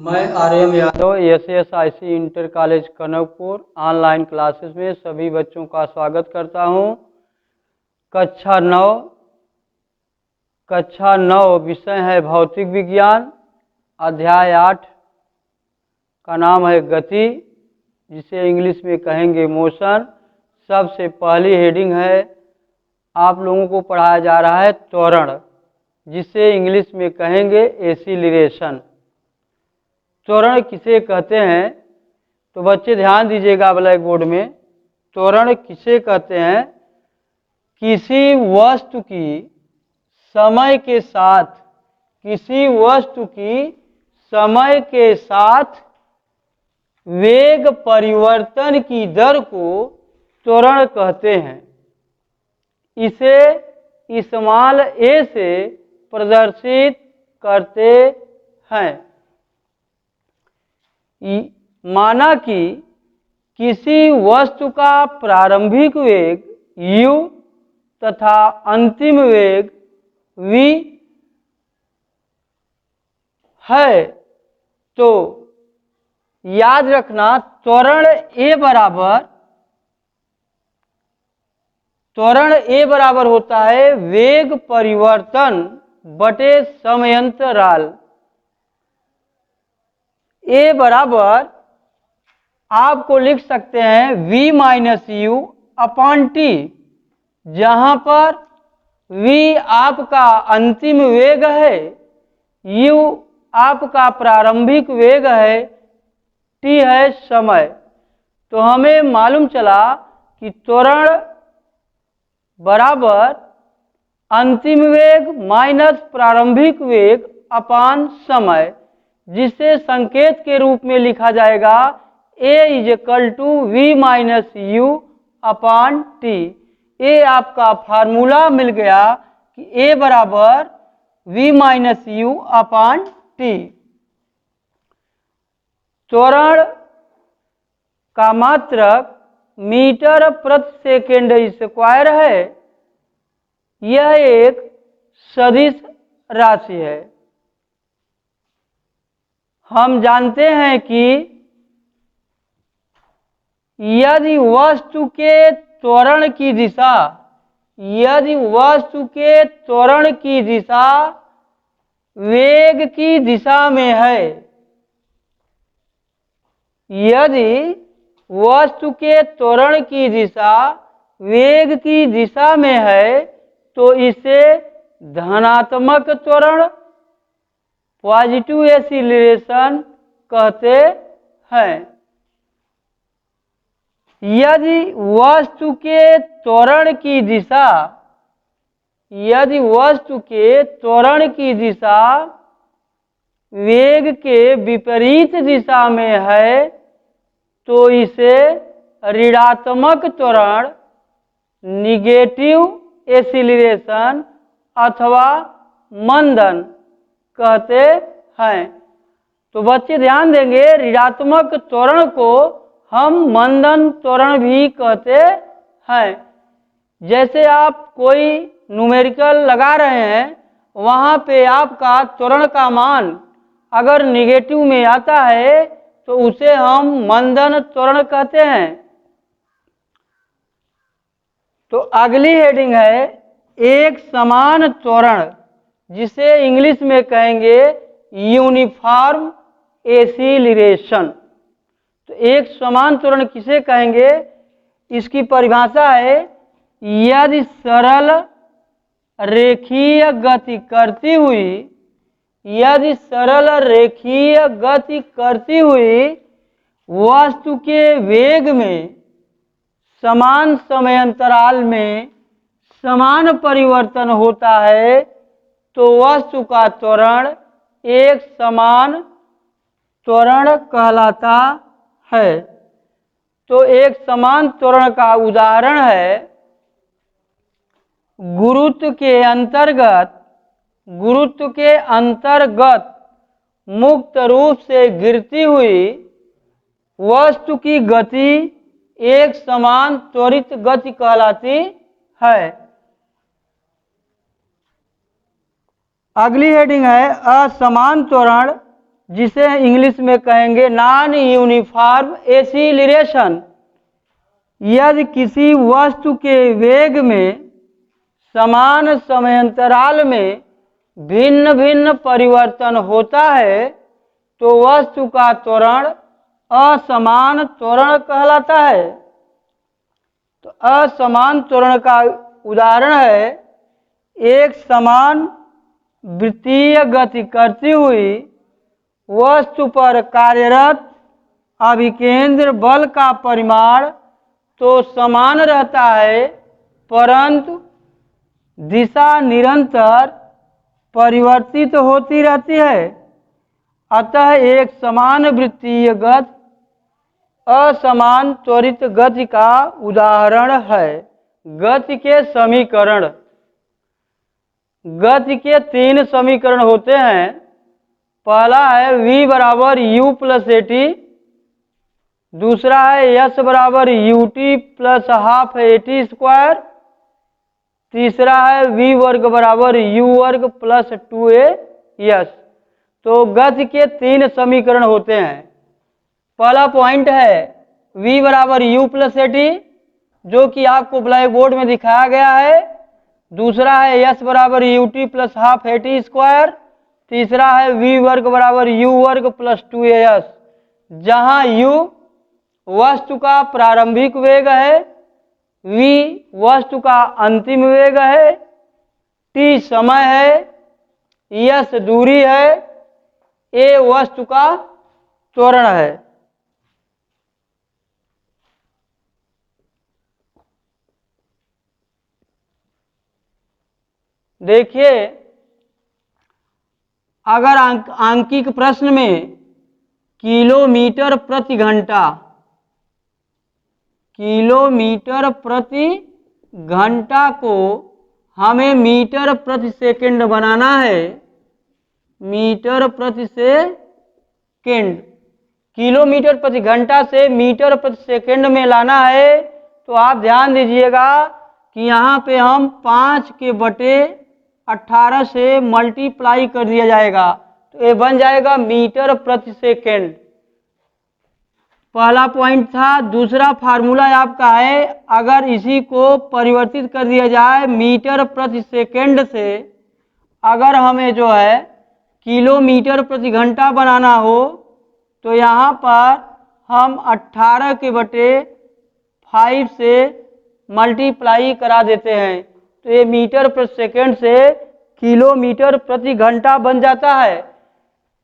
मैं Aryam Yadav SSIC inter college Kanakpur online classes में सभी बच्चों का स्वागत करता हूं। कक्षा 9 विषय है भौतिक विज्ञान। अध्याय 8 का नाम है गति, जिसे इंग्लिश में कहेंगे मोशन। सबसे पहली हेडिंग है, आप लोगों को पढ़ाया जा रहा है त्वरण, जिसे इंग्लिश में कहेंगे एक्सीलरेशन। त्वरण किसे कहते हैं, तो बच्चे ध्यान दीजिएगा ब्लैक बोर्ड में। त्वरण किसे कहते हैं? किसी वस्तु की समय के साथ वेग परिवर्तन की दर को त्वरण कहते हैं। इसे स्मॉल a से प्रदर्शित करते हैं। माना कि किसी वस्तु का प्रारंभिक वेग u तथा अंतिम वेग v है, तो याद रखना त्वरण a बराबर होता है वेग परिवर्तन बटे समयांतराल। a बराबर आपको लिख सकते हैं v minus you upon T, जहां पर v आपका अंतिम वेग है, u आपका प्रारंभिक वेग है, t है समय। तो हमें मालूम चला कि त्वरण बराबर अंतिम वेग माइनस प्रारंभिक वेग अपान समय, जिसे संकेत के रूप में लिखा जाएगा a = v minus you upon T. ये आपका फार्मूला मिल गया कि a बराबर v minus you upon T. त्वरण का मात्रक मीटर प्रति सेकेंड स्क्वायर है। यह एक सदिश राशि है। हम जानते हैं कि यदि वस्तु के त्वरण की दिशा वेग की दिशा में है, यदि वस्तु के त्वरण की दिशा वेग की दिशा में है, तो इसे धनात्मक त्वरण पॉजिटिव एक्सीलरेशन कहते हैं। यदि वस्तु के त्वरण की दिशा वेग के विपरीत दिशा में है, तो इसे ऋणात्मक त्वरण निगेटिव एक्सीलरेशन अथवा मंदन कहते हैं। तो बच्चे ध्यान देंगे, ऋणात्मक त्वरण को हम मंदन त्वरण भी कहते हैं। जैसे आप कोई न्यूमेरिकल लगा रहे हैं, वहां पे आपका त्वरण का मान अगर निगेटिव में आता है, तो उसे हम मंदन त्वरण कहते हैं। तो अगली हेडिंग है एक समान त्वरण, जिसे इंग्लिश में कहेंगे यूनिफॉर्म एक्सीलरेशन। तो एक समान त्वरण किसे कहेंगे? इसकी परिभाषा है, यदि सरल रेखीय गति करती हुई वस्तु के वेग में समान समयांतराल में समान परिवर्तन होता है, तो वस्तु का त्वरण एक समान त्वरण कहलाता है। तो एक समान त्वरण का उदाहरण है गुरुत्व के अंतर्गत मुक्त रूप से गिरती हुई वस्तु की गति एक समान त्वरित गति कहलाती है। अगली हेडिंग है असमान त्वरण, जिसे इंग्लिश में कहेंगे नॉन यूनिफॉर्म एसिलरेशन। यदि किसी वस्तु के वेग में समान समयांतराल में भिन्न भिन्न परिवर्तन होता है तो वस्तु का त्वरण असमान त्वरण कहलाता है। तो असमान त्वरण का उदाहरण है एक समान वृत्तीय गति करती हुई वस्तु पर कार्यरत अभिकेंद्र बल का परिमाण तो समान रहता है, परंतु दिशा निरंतर परिवर्तित होती रहती है। अतः एक समान वृत्तीय गति असमान त्वरित गति का उदाहरण है। गति के समीकरण। गति के 3 समीकरण होते हैं। पहला है v बराबर u प्लस ए टी, दूसरा है s बराबर U T plus half A T square, तीसरा है v वर्ग बराबर u वर्ग प्लस 2a s। तो गति के 3 समीकरण होते हैं। पहला पॉइंट है v बराबर u प्लस ए टी, जो कि आपको ब्लैक बोर्ड में दिखाया गया है। दूसरा है s बराबर U T plus half A T square, तीसरा है v वर्ग बराबर u वर्ग प्लस 2as, जहां u वस्तु का प्रारंभिक वेग है, v वस्तु का अंतिम वेग है, t समय है, s दूरी है, a वस्तु का त्वरण है। देखिए, अगर आंकिक प्रश्न में किलोमीटर प्रति घंटा को हमें मीटर प्रति सेकंड बनाना है। मीटर प्रति सेकंड, किलोमीटर प्रति घंटा से मीटर प्रति सेकंड में लाना है। तो आप ध्यान दीजिएगा कि यहाँ पे हम 5/18 से मल्टीप्लाई कर दिया जाएगा, तो ये बन जाएगा मीटर प्रति सेकंड। पहला पॉइंट था। दूसरा फार्मूला आपका है, अगर इसी को परिवर्तित कर दिया जाए मीटर प्रति सेकंड से, अगर हमें जो है किलोमीटर प्रति घंटा बनाना हो तो यहाँ पर हम 18/5 से मल्टीप्लाई करा देते हैं, तो ये मीटर प्रति सेकंड से किलोमीटर प्रति घंटा बन जाता है।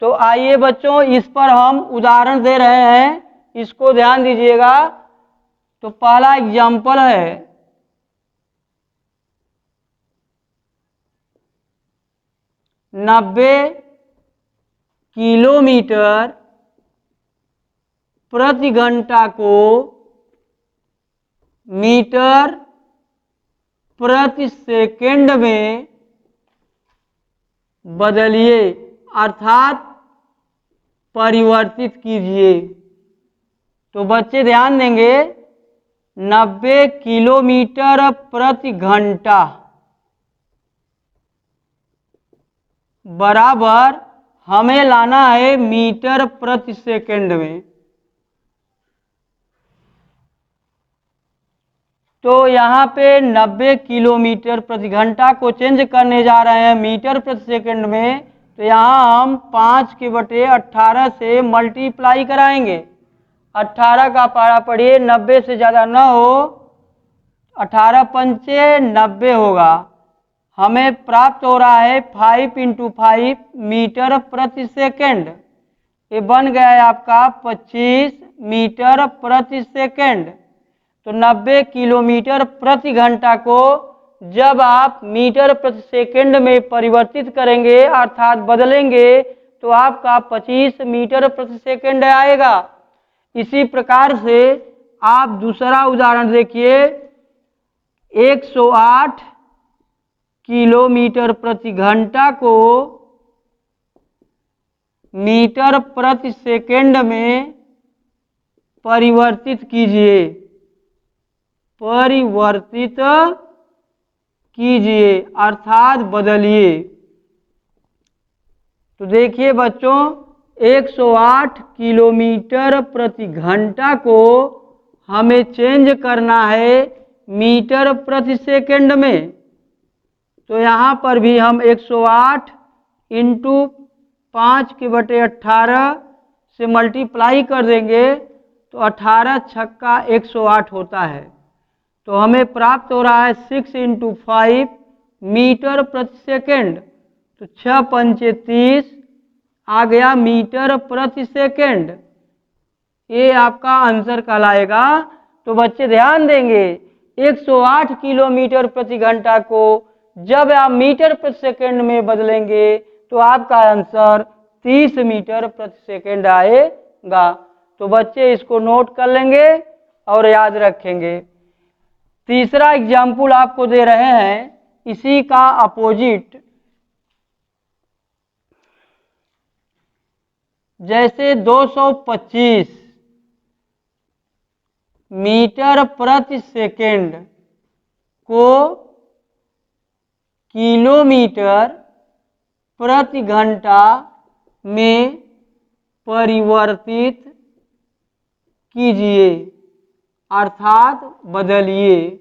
तो आइए बच्चों, इस पर हम उदाहरण दे रहे हैं, इसको ध्यान दीजिएगा। तो पहला एग्जाम्पल है, 90 किलोमीटर प्रति घंटा को मीटर प्रति सेकंड में बदलिए, अर्थात परिवर्तित कीजिए। तो बच्चे ध्यान देंगे, 90 किलोमीटर प्रति घंटा बराबर हमें लाना है मीटर प्रति सेकंड में। तो यहाँ पे 90 किलोमीटर प्रति घंटा को चेंज करने जा रहे हैं मीटर प्रति सेकंड में, तो यहाँ हम 5/18 से मल्टीप्लाई कराएंगे। 18 का पारा पढ़िए, 90 से ज़्यादा न हो, 18 पंचे 90 होगा। हमें प्राप्त हो रहा है 5 × 5 मीटर प्रति सेकंड। ये बन गया है आपका 25 मीटर प्रति सेकंड। तो 90 किलोमीटर प्रति घंटा को जब आप मीटर प्रति सेकंड में परिवर्तित करेंगे, अर्थात बदलेंगे, तो आपका 25 मीटर प्रति सेकंड आएगा। इसी प्रकार से आप दूसरा उदाहरण देखिए, 108 किलोमीटर प्रति घंटा को मीटर प्रति सेकंड में परिवर्तित कीजिए, अर्थात बदलिए। तो देखिए बच्चों, 108 किलोमीटर प्रति घंटा को हमें चेंज करना है मीटर प्रति सेकंड में। तो यहाँ पर भी हम 108 इंटू 5/18 से मल्टीप्लाई कर देंगे तो 18 छक्का 108 होता है। तो हमें प्राप्त हो रहा है 6 इंटू 5 मीटर प्रति सेकंड। तो 6 पंचे 30 आ गया मीटर प्रति सेकंड। ये आपका आंसर कहलाएगा। तो बच्चे ध्यान देंगे, 108 किलोमीटर प्रति घंटा को जब आप मीटर प्रति सेकंड में बदलेंगे तो आपका आंसर 30 मीटर प्रति सेकंड आएगा। तो बच्चे इसको नोट कर लेंगे और याद रखेंगे। तीसरा एग्जाम्पल आपको दे रहे हैं इसी का अपोजिट। जैसे 225 मीटर प्रति सेकंड को किलोमीटर प्रति घंटा में परिवर्तित कीजिए अर्थात बदलिए।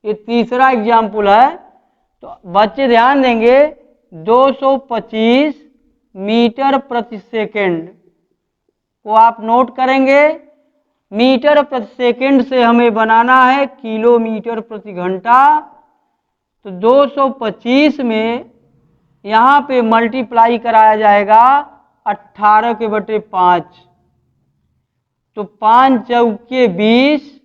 ये तीसरा एग्जाम्पल है। तो बच्चे ध्यान देंगे, 225 मीटर प्रति सेकंड को आप नोट करेंगे। मीटर प्रति सेकंड से हमें बनाना है किलोमीटर प्रति घंटा। तो 225 में यहाँ पे मल्टीप्लाई कराया जाएगा 18/5। तो 5 चौके 20,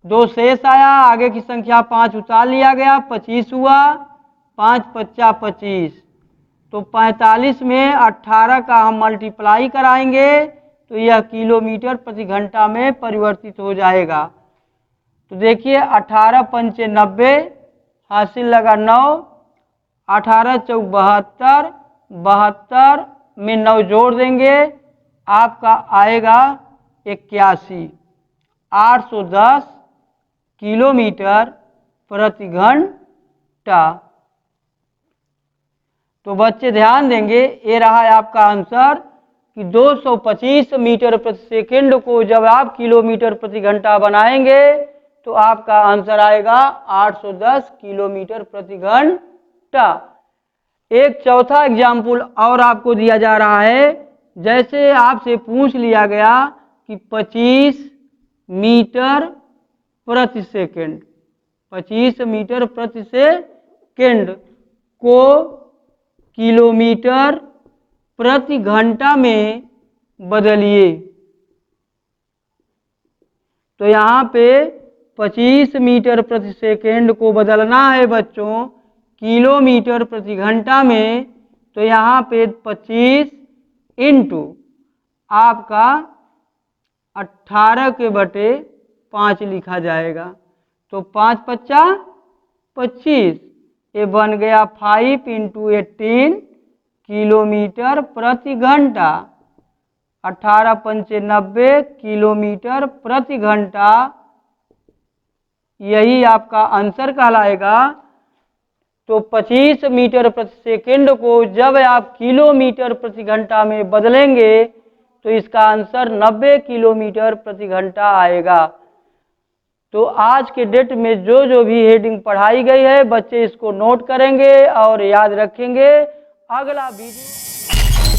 2 शेष आया, आगे की संख्या 5 उतार लिया गया, 25 हुआ, 5 पच्चा 25। तो 45 में 18 का हम मल्टीप्लाई कराएंगे तो यह किलोमीटर प्रति घंटा में परिवर्तित हो जाएगा। तो देखिए 18 पंचे 90, हासिल लगा 9, 18 चौक 72, 72 में 9 जोड़ देंगे, आपका आएगा 81। 810 किलोमीटर प्रति घंटा। तो बच्चे ध्यान देंगे, ये रहा है आपका आंसर कि 225 मीटर प्रति सेकंड को जब आप किलोमीटर प्रति घंटा बनाएंगे तो आपका आंसर आएगा 810 किलोमीटर प्रति घंटा। एक चौथा एग्जाम्पल और आपको दिया जा रहा है। जैसे आपसे पूछ लिया गया कि 25 मीटर प्रति सेकंड, 25 मीटर प्रति सेकंड को किलोमीटर प्रति घंटा में बदलिए। तो यहाँ पे 25 मीटर प्रति सेकंड को बदलना है बच्चों किलोमीटर प्रति घंटा में। तो यहाँ पे 25 इंटू आपका 18/5 लिखा जाएगा। तो 5 पच्चा 25, ये बन गया 5 इंटू 18 किलोमीटर प्रति घंटा। 18 पंचे 90 किलोमीटर प्रति घंटा, यही आपका आंसर कहलाएगा। तो 25 मीटर प्रति सेकंड को जब आप किलोमीटर प्रति घंटा में बदलेंगे तो इसका आंसर 90 किलोमीटर प्रति घंटा आएगा। तो आज के डेट में जो जो भी हेडिंग पढ़ाई गई है बच्चे इसको नोट करेंगे और याद रखेंगे। अगला वीडियो